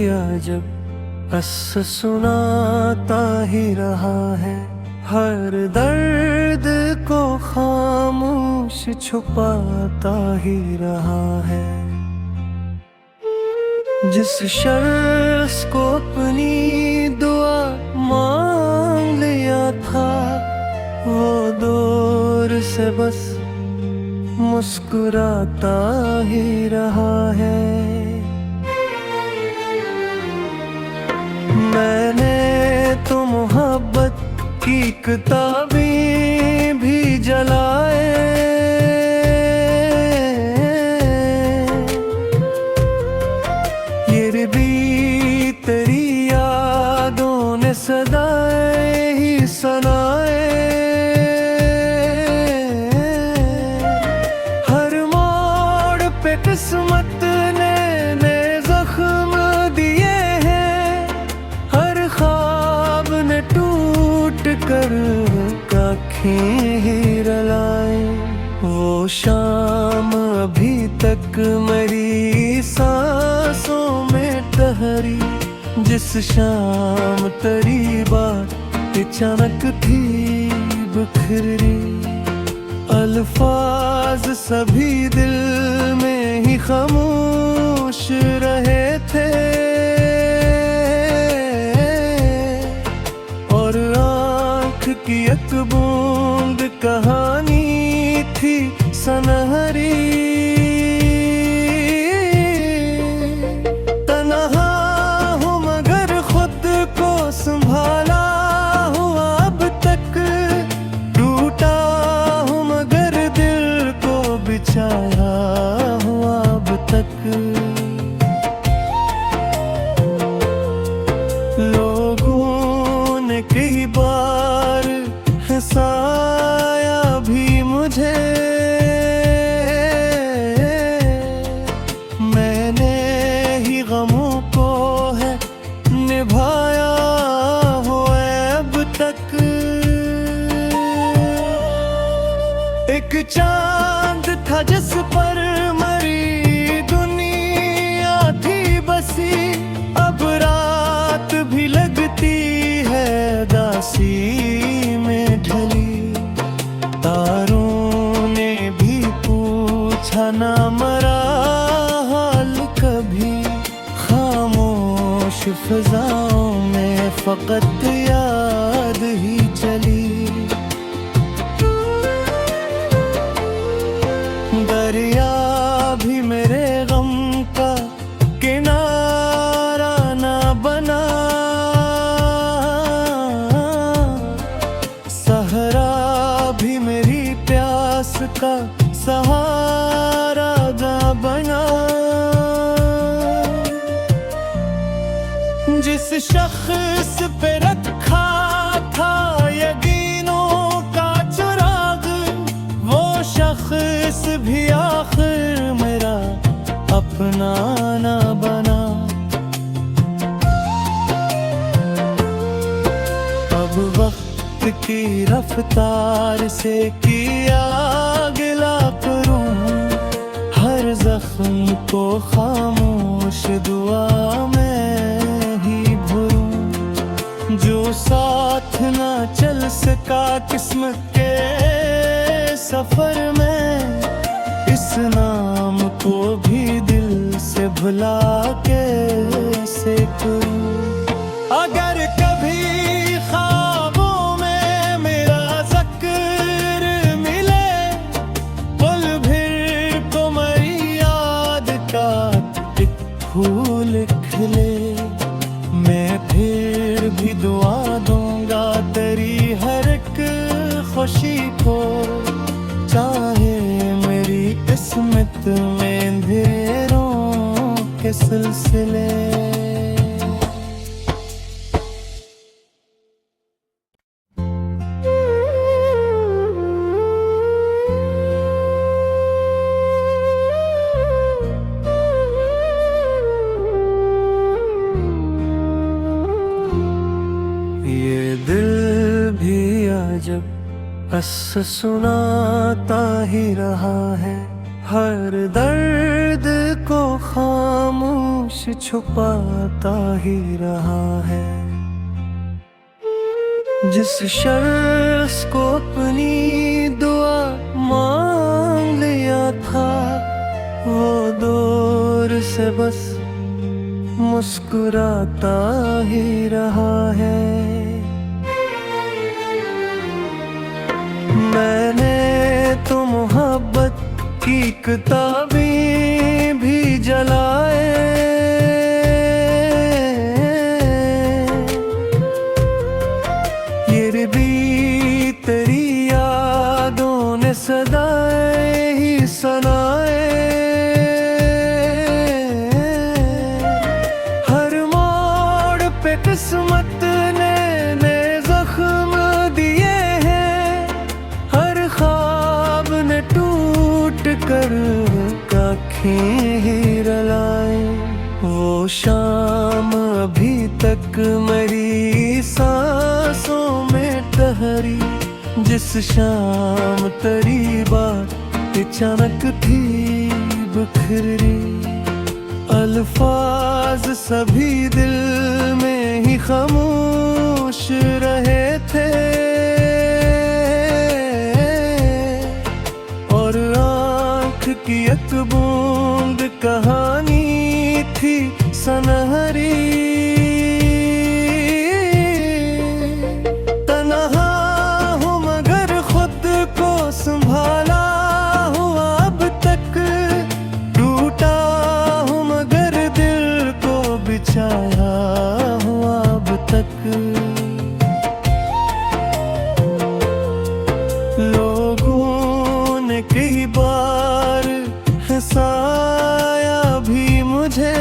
अजब अस सुनाता ही रहा है, हर दर्द को खामोश छुपाता ही रहा है। जिस शख्स को अपनी दुआ मांग लिया था, वो दूर से बस मुस्कुराता ही रहा है। मैंने तो मोहब्बत की किताबें भी जलाए, ये भी तेरी यादों ने सदाएं ही सुनाए। किस्मत ने जख्म दिए हैं, हर ख्वाब ने टूट कर आँखें ही रलाए। वो शाम अभी तक मेरी सांसों में ठहरी, जिस शाम तेरी बात अचानक थी बिखरी। अल्फाज सभी दिल में ही खामोश रहे थे, और आँख की एक बूंद कहानी थी सनहरी। तन्हा हूँ मगर खुद को संभाला हूँ अब तक, टूटा हूँ मगर दिल को बिछाया हूँ अब तक। लोगों ने कई बार हंसाया भी मुझे, मैंने ही गमों को है निभाया हो अब तक। एक चांद था जिस पर मरी दुनिया थी बसी, अब रात भी लगती है दासी में ढली। तारों ने भी पूछा ना मरा हाल कभी, खामोश फिजाओं में फकत याद ही चली। दरिया भी मेरे गम का किनारा ना बना, सहरा भी मेरी प्यास का सहारा ना बना। जिस शख्स पे रखा था यकीनों का चिराग, वो शख्स भी आखिर मेरा अपना ना बना। अब वक्त की रफ्तार से किया गिला करूं, हर जख्म को खामोश दुआ में ही भरूं। जो साथ ना चल सका किस्मत के सफर में, इस नाम को भी दिल से भुला कैसे करूं। अगर कभी ख्वाबों में मेरा ज़िक्र मिले, पुल फिर तो मेरी याद का एक फूल खिले। मैं फिर भी दुआ दूंगा तेरी हर एक खुशी को, चाहे मेरी किस्मत में अंधेरों के सिलसिले। ये दिल भी अजब बस सुनाता ही रहा है, हर दर्द को खामोश छुपाता ही रहा है। जिस शख्स को अपनी दुआ मांग लिया था, वो दूर से बस मुस्कुराता ही रहा है। मैंने तो मोहब्बत की किताबें भी जलाए, ये भी तेरी यादों ने सदाएं ही सुनाए। किस्मत ने जख्म दिए हैं, हर ख्वाब ने टूट कर आँखें ही रलाए। वो शाम अभी तक मेरी सांसों में ठहरी, जिस शाम तेरी बात अचानक थी बिखरी। अल्फाज सभी दिल में ही खामोश रहे थे, और आँख की एक बूंद कहानी थी सनहरी। तन्हा हूँ मगर खुद को संभाला हूँ अब तक, टूटा हूँ मगर दिल को बिछाया हूँ अब तक। लोगों ने कई बार हंसाया भी मुझे,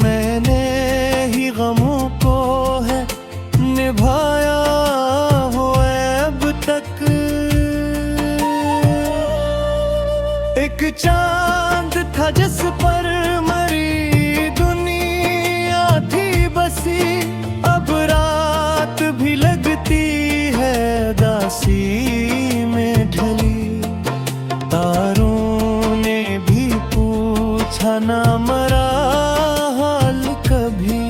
मैंने ही गमों को है निभाया हो अब तक। एक चांद था जिस पर मरी दुनिया थी बसी, अब रात भी लगती है दासी में ढली। तारों ने भी पूछा ना मरा हाल कभी,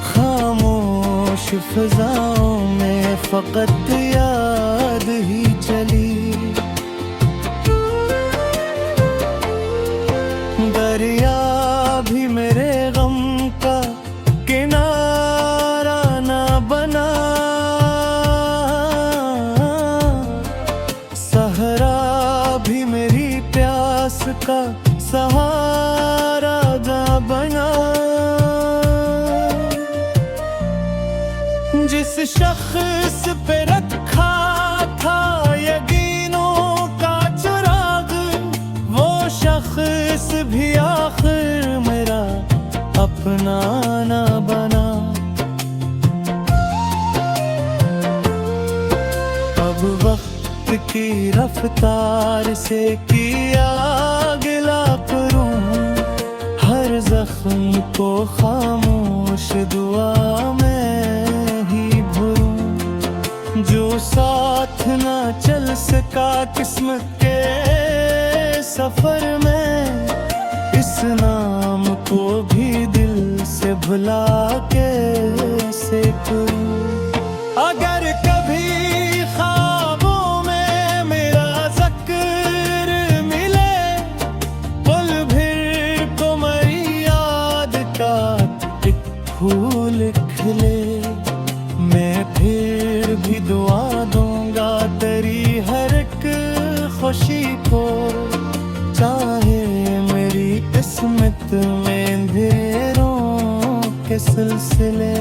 खामोश फिजाओं में फकत याद ही चली। दरिया भी मेरे गम का किनारा ना बना, सहरा भी मेरी प्यास का सहारा ना बना। जिस शख्स पे रखा था यकीनों का चिराग, वो शख्स भी आखिर मेरा अपना ना बना। अब वक्त की रफ्तार से किया गिला करूं, हर जख्म को खामोश दुआ में ही भरूं। जो साथ ना चल सका किस्मत के सफर में, इस नाम को भी दिल से भुला कैसे करूं। अगर कभी ख्वाबों में मेरा ज़िक्र मिले, पुल फिर तो मेरी याद का एक फूल खिले। मैं फिर भी दुआ दूंगा तेरी हर एक खुशी को, चाहे मेरी किस्मत में अंधेरों के सिलसिले।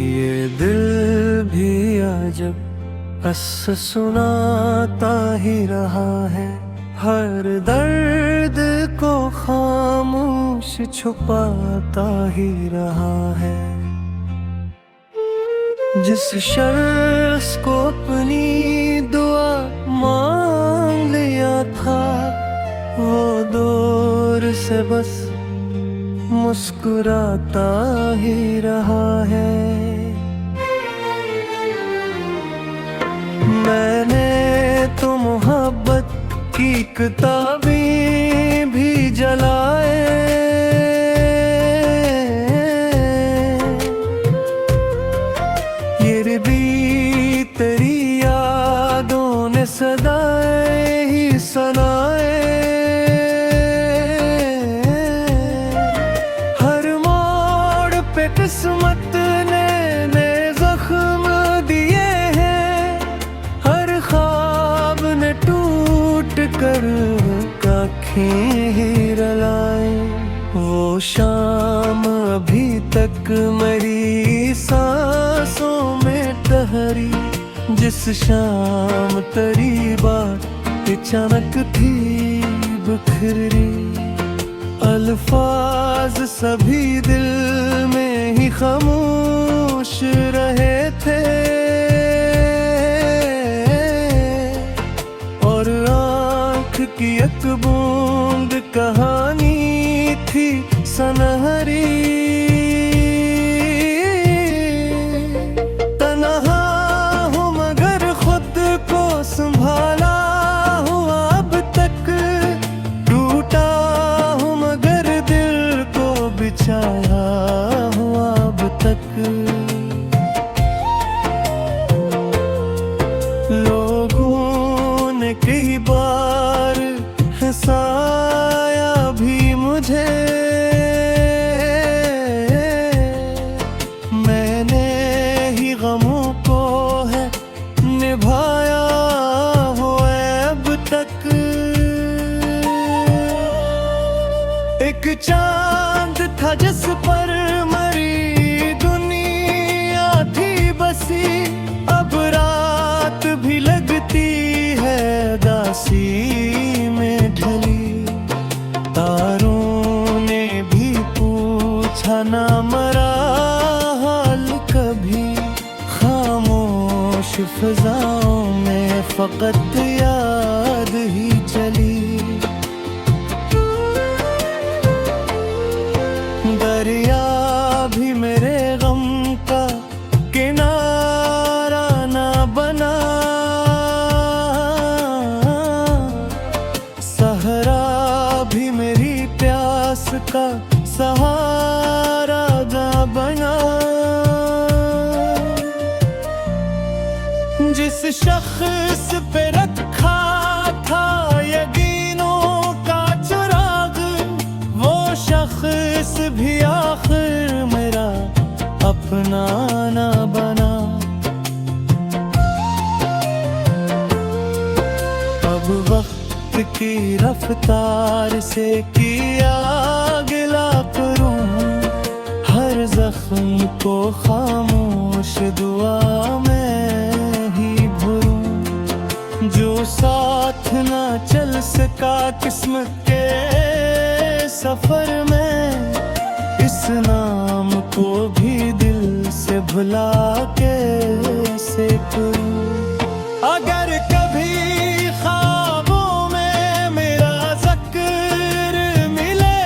ये दिल भी अजब किस्सा सुनाता ही रहा है, हर दर्द को खामोश छुपाता ही रहा है। जिस शख्स को अपनी दुआ मांग वो दूर से बस मुस्कुराता ही रहा है। मैंने तो मोहब्बत की किताबें भी जलाए, ये भी तेरी यादों ने सदाएं ही सुनाए। हर मोड़ पे किस्मत ने जख्म दिए हैं, हर ख्वाब ने टूट कर आँखें ही रुलाए। वो शाम अभी तक मेरी सांसों में ठहरी, जिस शाम तेरी बात अचानक थी बिखरी। अल्फाज सभी दिल में ही खामोश रहे थे, और आँख की एक बूंद कहानी थी सनहरी। तन्हा हूँ मगर खुद को संभाला हूँ अब तक, टूटा हूँ मगर दिल को बिछाया हूँ अब तक। लोगों ने कई बार हंसाया भी मुझे, मैंने ही गमों को है निभाया हो अब तक। एक चांद था जिस पर मरी दुनिया थी बसी, अब रात भी लगती है दासी में ढली। तारों ने भी पूछा ना मरा हाल कभी, खामोश फिजाओं में फकत याद ही चली। दरिया भी मेरे गम का किनारा ना बना, सहरा भी मेरी प्यास का सहारा ना बना। जिस शख्स पे रखा था यकीनों का चिराग, वो शख्स भी आखिर मेरा अपना ना बना। अब वक्त की रफ्तार से किया गिला करूं, हर जख्म को खामोश दुआ में ही भरूं। जो साथ ना चल सका किस्मत के सफर में, इस नाम को भी दिल से भुला कैसे करूं। अगर कभी ख्वाबों में मेरा ज़िक्र मिले,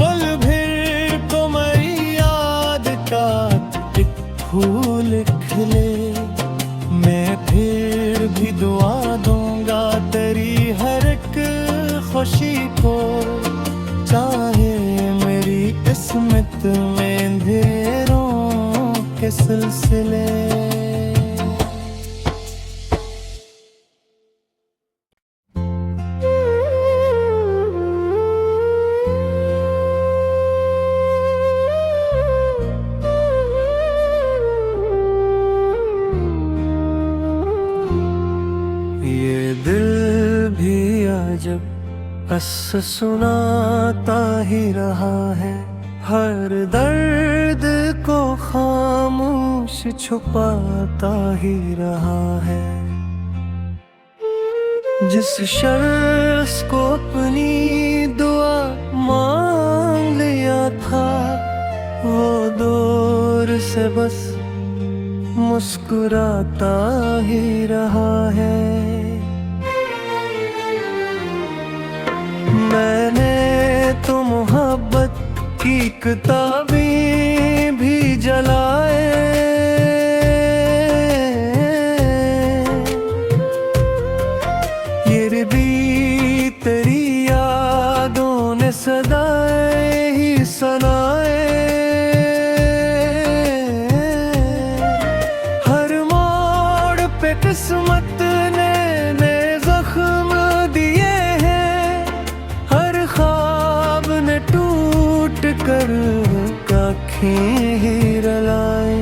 पल भर तो मेरी याद का एक फूल खिले। मैं फिर भी दुआ दूंगा तेरी हर एक खुशी को, चाहे मेरी किस्मत में अंधेरों के सिलसिले। ये दिल भी अजब किस्सा सुनाता ही रहा है, हर दर्द को खामोश छुपाता ही रहा है। जिस शख्स को अपनी दुआ मांग लिया था, वो दूर से बस मुस्कुराता ही रहा है। किताबें भी जलाए। ये भी तेरी यादों ने सदाएं ही सुनाए। हर मोड़ पे किस्मत ने जख्म दिए हैं, हर ख्वाब ने टूट कर आँखें रलाए।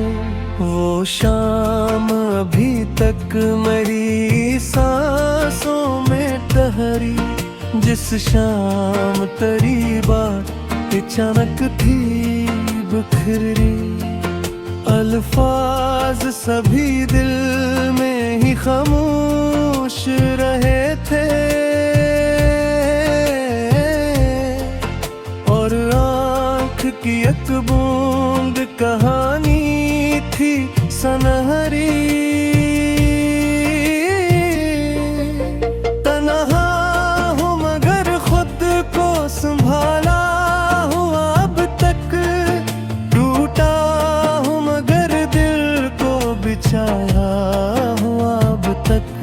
वो शाम अभी तक मेरी सांसों में ठहरी, जिस शाम तेरी बात अचानक थी बिखरी। अल्फाज सभी दिल में ही खामोश रहे थे, और आँख की एक बूंद कहानी थी सनहरी। तन्हा हूँ मगर खुद को संभाला हूँ अब तक, टूटा हूँ मगर दिल को बिछाया हूँ अब तक।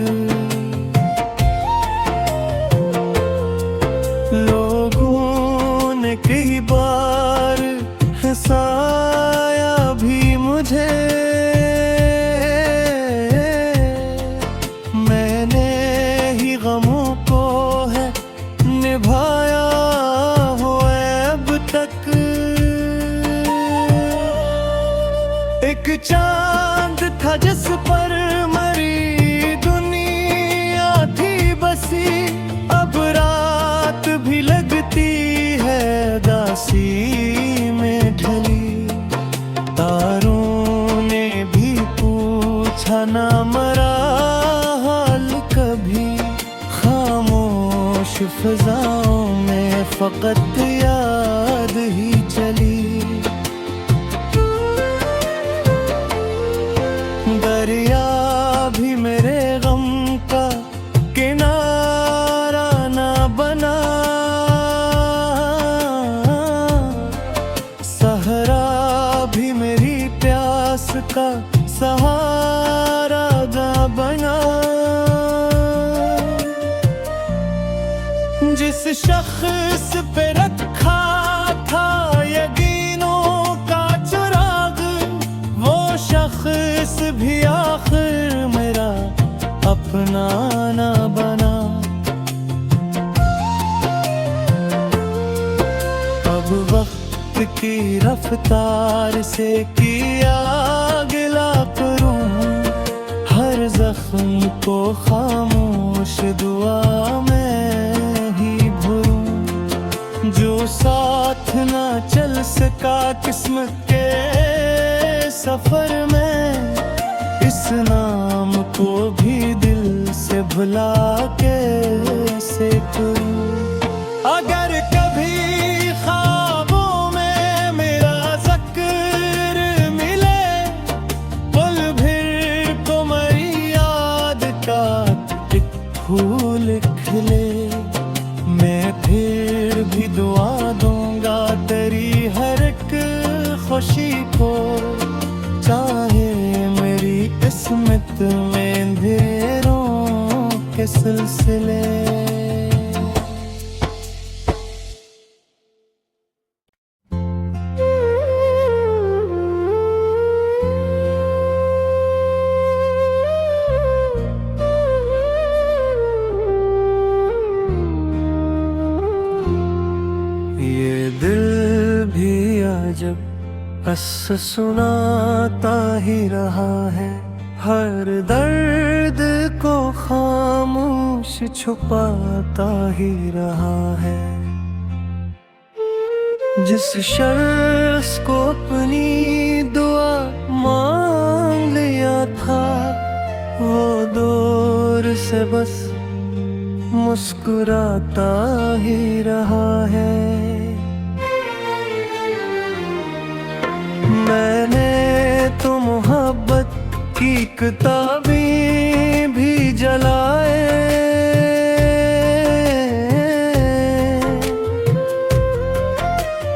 लोगों ने कई बार हंसाया भी मुझे, मैंने ही गमों को है निभाया हुआ अब तक। एक चांद था जिस पर मरी दुनिया थी बसी, अब रात भी लगती है दासी में ढली। तारों ने भी पूछा ना मरा हाल कभी, खामोश फिजाओं में फकत याद ही चली। दरिया भी मेरे गम का किनारा ना बना, सहरा भी मेरी प्यास का सहारा ना बना। जिस शख्स पे रखा था यकीनों का चिराग, वो शख्स भी आखिर मेरा अपना ना बना। अब वक्त की रफ्तार से किया गिला करूं, हर जख्म को खामोश दुआ में ही भरूं। जो साथ ना चल सका किस्मत के सफर में, इस नाम को भी दिल से भुला कैसे करूं। अगर कभी ख्वाबों में मेरा ज़िक्र मिले, पल भर को मेरी याद का एक फूल खिले, मैं फिर भी दुआ दूंगा तेरी हर एक खुशी को, चाहे मेरी किस्मत में अंधेरों के सिलसिले। ये दिल भी अजब किस्सा सुनाता ही रहा है, हर दर्द को खामोश छुपाता ही रहा है। जिस शख्स को अपनी दुआ मांग लिया था, वो दूर से बस मुस्कुराता ही रहा है। मैंने तो मोहब्बत की किताबें भी जलाए,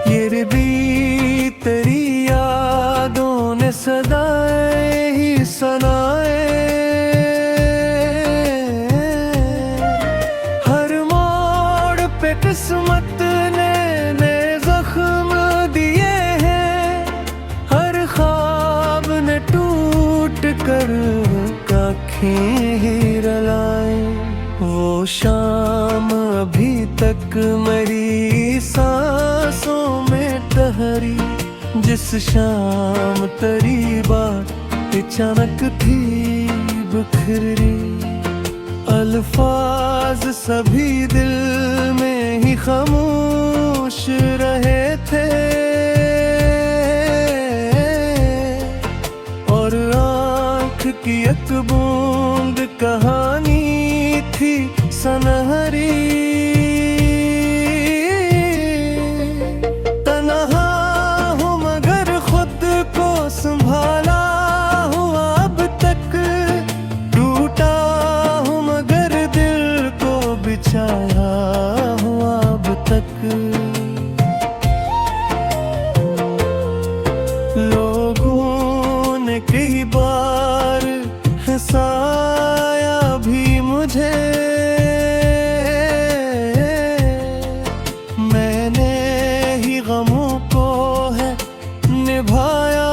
ये भी किस्मत ने जख्म दिए हैं, हर ख्वाब ने टूट कर आँखें ही रलाए। वो शाम अभी तक मेरी सांसों में ठहरी, जिस शाम तेरी बात अचानक थी बिखरी। अल्फाज सभी दिल में ही खामोश रहे थे, और आँख की एक बूंद कहानी थी सनहरी। तन्हा हूँ मगर खुद को संभाला हूँ अब तक, टूटा हूँ मगर दिल को बिछाया हूँ अब तक। लोगों ने कई बार हंसाया भी मुझे, मैंने ही गमों को है निभाया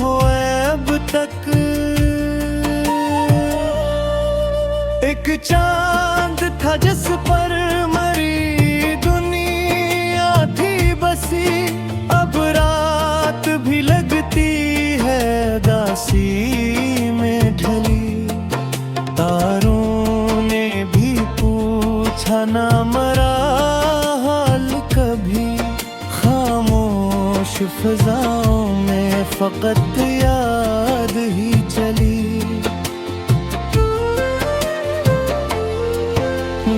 हुआ अब तक। एक चांद था जिस पर मरी दुनिया थी बसी, अब रात भी लगती है दासी में ढली। तारों ने भी पूछा ना मरा हाल कभी, खामोश फिजाओं में फकत याद ही चली।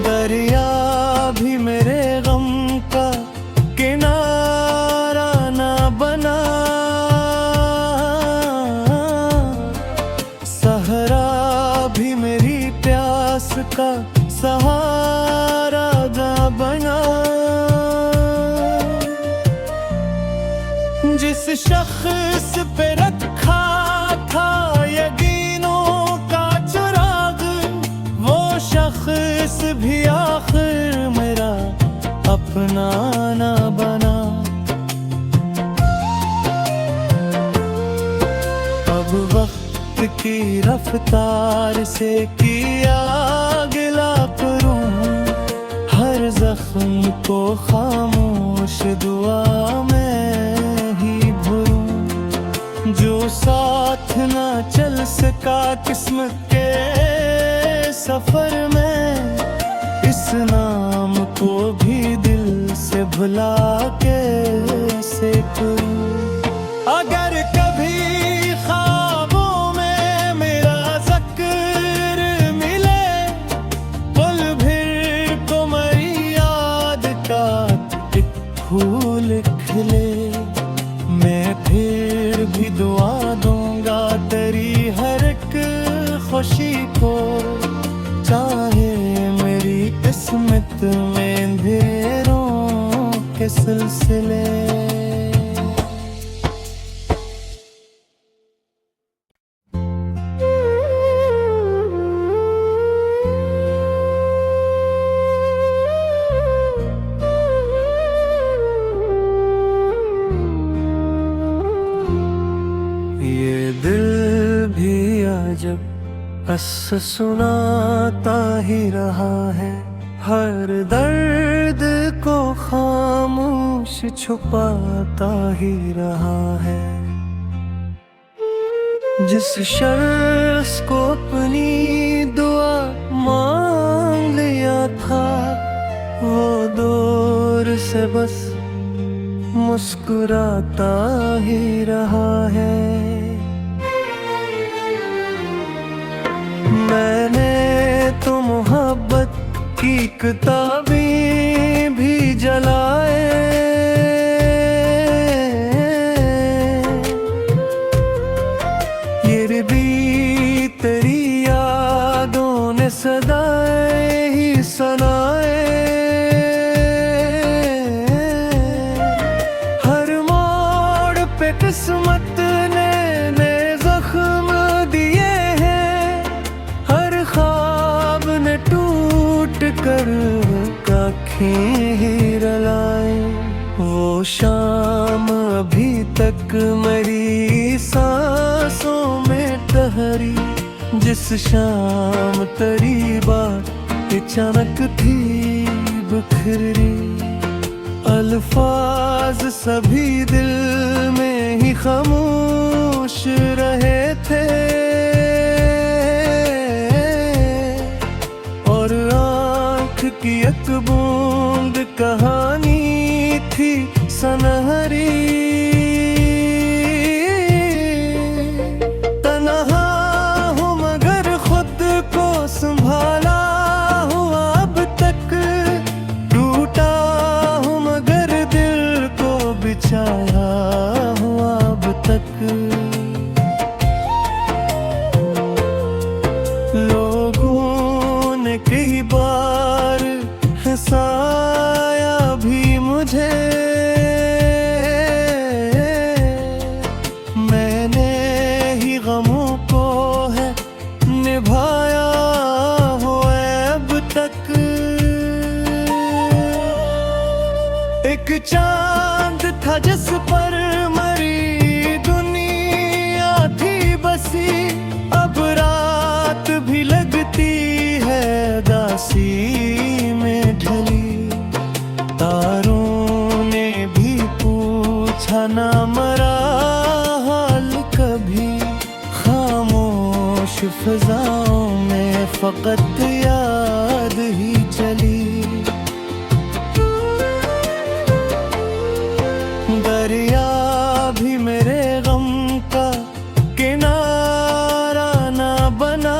दरिया भी मेरे गम का किनारा ना बना, सहरा भी मेरी प्यास का सहारा ना बना। जिस शख्स पे रखा था यकीनों का चिराग, वो शख्स भी आखिर मेरा अपना ना बना। अब वक्त की रफ्तार से किया गिला करूं, हर जख्म को खामोश दुआ में ही भरूं। जो साथ ना चल सका किस्मत के सफर में, इस नाम को भी दिल से भुला कैसे करूं। अगर कभी ख्वाबों में मेरा ज़िक्र मिले, पुल फिर तो मेरी याद का एक फूल खिले। मैं फिर भी दुआ दूंगा तेरी हर एक खुशी को, चाहे मेरी किस्मत में अंधेरों के सिलसिले। ये दिल भी अजब किस्सा सुनाता ही रहा है, हर दर्द को खामोश छुपाता ही रहा है। जिस शख्स को अपनी दुआ मांग लिया था, वो दूर से बस मुस्कुराता ही रहा है। मैंने तो मोहब्बत की किताबें भी जलाए, ये भी तेरी यादों ने सदाएं ही सुनाए। हर मोड़ पे किस्मत ने जख्म दिए हैं, हर ख्वाब ने टूट कर आँखें ही रलाए। वो शाम अभी तक मेरी सांसों में ठहरी, जिस शाम तेरी बात अचानक थी बिखरी। अल्फाज सभी दिल में ही खामोश रहे थे, और आँख की एक बूंद कहानी थी सनहरी। तन्हा हूँ मगर खुद को संभाला हूँ अब तक, टूटा हूँ मगर दिल को बिछाया हूँ अब तक। लोगों ने कई बार हंसाया भी मुझे, मैंने ही गमों को है निभाया हुआ अब तक। एक चांद था जिस पर मरी दुनिया थी बसी, अब रात भी लगती है दासी में ढली। तारों ने भी पूछा ना मरा हाल कभी, खामोश फिजाओं में फकत याद ही चली। दरिया भी मेरे गम का किनारा ना बना,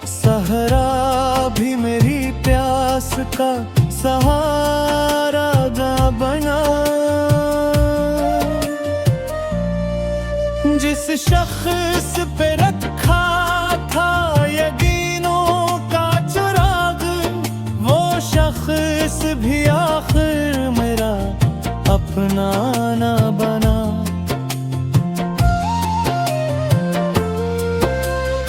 सहरा भी मेरी प्यास का सहारा ना बना। जिस शख्स पे रखा था यकीनों का चिराग, वो शख्स भी आखिर मेरा अपना ना बना।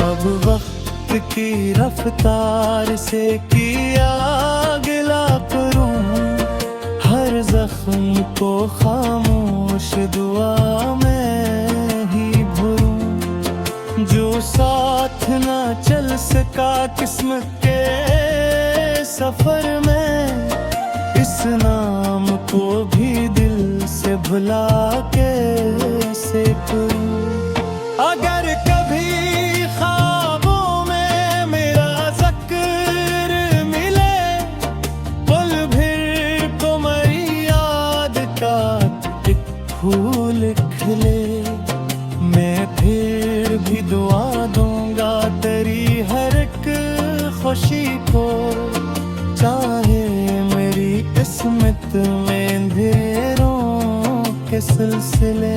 अब वक्त की रफ्तार से किया गिला करूं, हर जख्म को खामोश दुआ में ही भरूं। जो साथ ना चल सका किस्मत के सफर में, इस नाम को भी दिल से भुला कैसे करूं। अगर कभी ख्वाबों में मेरा ज़िक्र मिले, पल भर को मेरी याद का एक फूल खिले, मैं फिर भी दुआ दूंगा तेरी हर एक खुशी को, चाहे मेरी किस्मत में अंधेरों के सिलसिले।